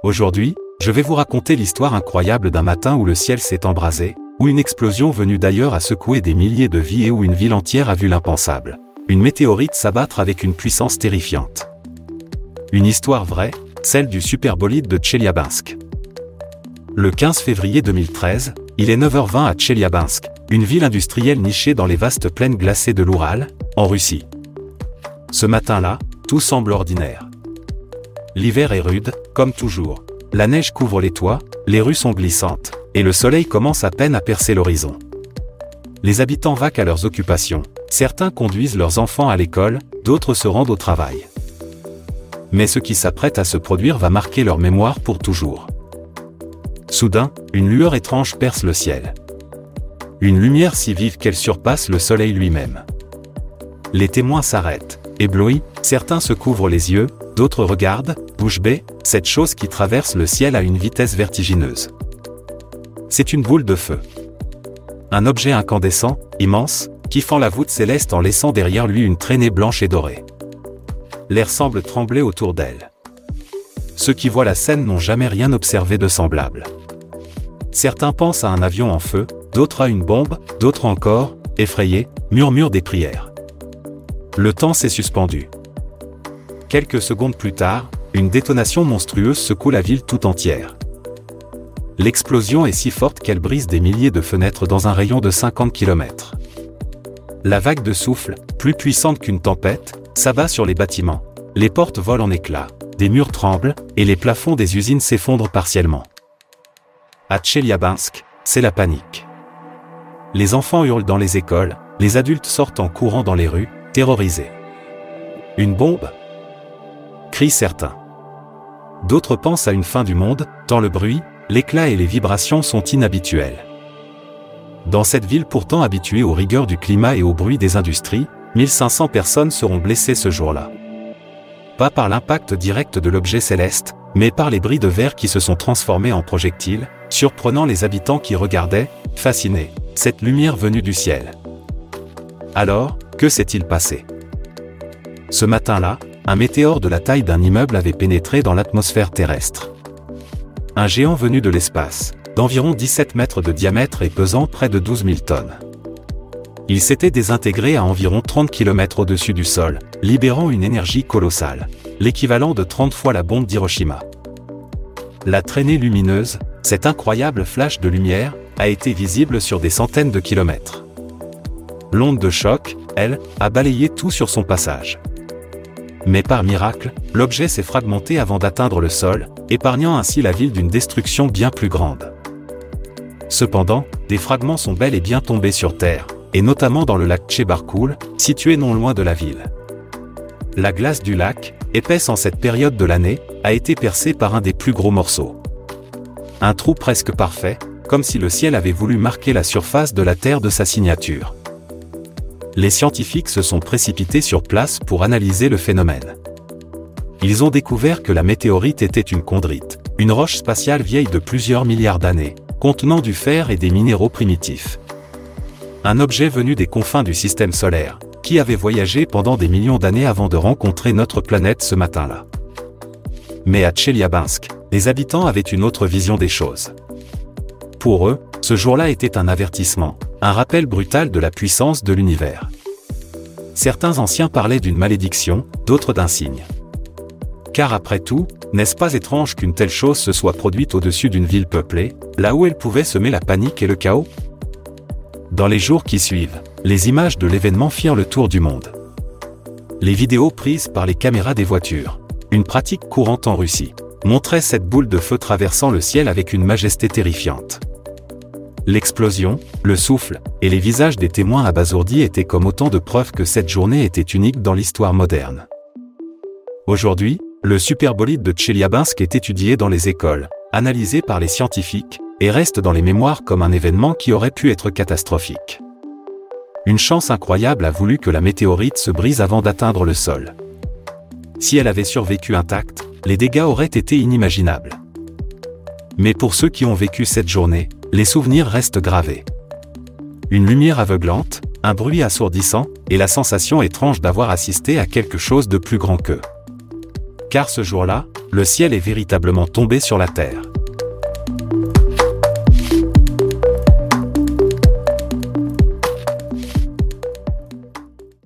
Aujourd'hui, je vais vous raconter l'histoire incroyable d'un matin où le ciel s'est embrasé, où une explosion venue d'ailleurs a secoué des milliers de vies et où une ville entière a vu l'impensable. Une météorite s'abattre avec une puissance terrifiante. Une histoire vraie, celle du superbolide de Tcheliabinsk. Le 15 février 2013, il est 9h20 à Tcheliabinsk, une ville industrielle nichée dans les vastes plaines glacées de l'Oural, en Russie. Ce matin-là, tout semble ordinaire. L'hiver est rude, comme toujours. La neige couvre les toits, les rues sont glissantes, et le soleil commence à peine à percer l'horizon. Les habitants vaquent à leurs occupations, certains conduisent leurs enfants à l'école, d'autres se rendent au travail. Mais ce qui s'apprête à se produire va marquer leur mémoire pour toujours. Soudain, une lueur étrange perce le ciel. Une lumière si vive qu'elle surpasse le soleil lui-même. Les témoins s'arrêtent, éblouis, certains se couvrent les yeux, d'autres regardent, bouche bée, cette chose qui traverse le ciel à une vitesse vertigineuse. C'est une boule de feu. Un objet incandescent, immense, qui fend la voûte céleste en laissant derrière lui une traînée blanche et dorée. L'air semble trembler autour d'elle. Ceux qui voient la scène n'ont jamais rien observé de semblable. Certains pensent à un avion en feu, d'autres à une bombe, d'autres encore, effrayés, murmurent des prières. Le temps s'est suspendu. Quelques secondes plus tard, une détonation monstrueuse secoue la ville tout entière. L'explosion est si forte qu'elle brise des milliers de fenêtres dans un rayon de 50 km. La vague de souffle, plus puissante qu'une tempête, s'abat sur les bâtiments. Les portes volent en éclats, des murs tremblent, et les plafonds des usines s'effondrent partiellement. À Tcheliabinsk, c'est la panique. Les enfants hurlent dans les écoles, les adultes sortent en courant dans les rues, terrorisés. Une bombe ? Crient certains. D'autres pensent à une fin du monde, tant le bruit, l'éclat et les vibrations sont inhabituels. Dans cette ville pourtant habituée aux rigueurs du climat et au bruit des industries, 1500 personnes seront blessées ce jour-là. Pas par l'impact direct de l'objet céleste, mais par les bris de verre qui se sont transformés en projectiles, surprenant les habitants qui regardaient, fascinés, cette lumière venue du ciel. Alors, que s'est-il passé ? Ce matin-là, un météore de la taille d'un immeuble avait pénétré dans l'atmosphère terrestre. Un géant venu de l'espace, d'environ 17 mètres de diamètre et pesant près de 12 000 tonnes. Il s'était désintégré à environ 30 km au-dessus du sol, libérant une énergie colossale, l'équivalent de 30 fois la bombe d'Hiroshima. La traînée lumineuse, cet incroyable flash de lumière, a été visible sur des centaines de kilomètres. L'onde de choc, elle, a balayé tout sur son passage. Mais par miracle, l'objet s'est fragmenté avant d'atteindre le sol, épargnant ainsi la ville d'une destruction bien plus grande. Cependant, des fragments sont bel et bien tombés sur Terre, et notamment dans le lac Tchebarkoul, situé non loin de la ville. La glace du lac, épaisse en cette période de l'année, a été percée par un des plus gros morceaux. Un trou presque parfait, comme si le ciel avait voulu marquer la surface de la Terre de sa signature. Les scientifiques se sont précipités sur place pour analyser le phénomène. Ils ont découvert que la météorite était une chondrite, une roche spatiale vieille de plusieurs milliards d'années, contenant du fer et des minéraux primitifs. Un objet venu des confins du système solaire, qui avait voyagé pendant des millions d'années avant de rencontrer notre planète ce matin-là. Mais à Tcheliabinsk, les habitants avaient une autre vision des choses. Pour eux, ce jour-là était un avertissement, un rappel brutal de la puissance de l'univers. Certains anciens parlaient d'une malédiction, d'autres d'un signe. Car après tout, n'est-ce pas étrange qu'une telle chose se soit produite au-dessus d'une ville peuplée, là où elle pouvait semer la panique et le chaos ? Dans les jours qui suivent, les images de l'événement firent le tour du monde. Les vidéos prises par les caméras des voitures, une pratique courante en Russie, montraient cette boule de feu traversant le ciel avec une majesté terrifiante. L'explosion, le souffle, et les visages des témoins abasourdis étaient comme autant de preuves que cette journée était unique dans l'histoire moderne. Aujourd'hui, le superbolide de Tcheliabinsk est étudié dans les écoles, analysé par les scientifiques, et reste dans les mémoires comme un événement qui aurait pu être catastrophique. Une chance incroyable a voulu que la météorite se brise avant d'atteindre le sol. Si elle avait survécu intacte, les dégâts auraient été inimaginables. Mais pour ceux qui ont vécu cette journée, les souvenirs restent gravés. Une lumière aveuglante, un bruit assourdissant, et la sensation étrange d'avoir assisté à quelque chose de plus grand qu'eux. Car ce jour-là, Le ciel est véritablement tombé sur la terre.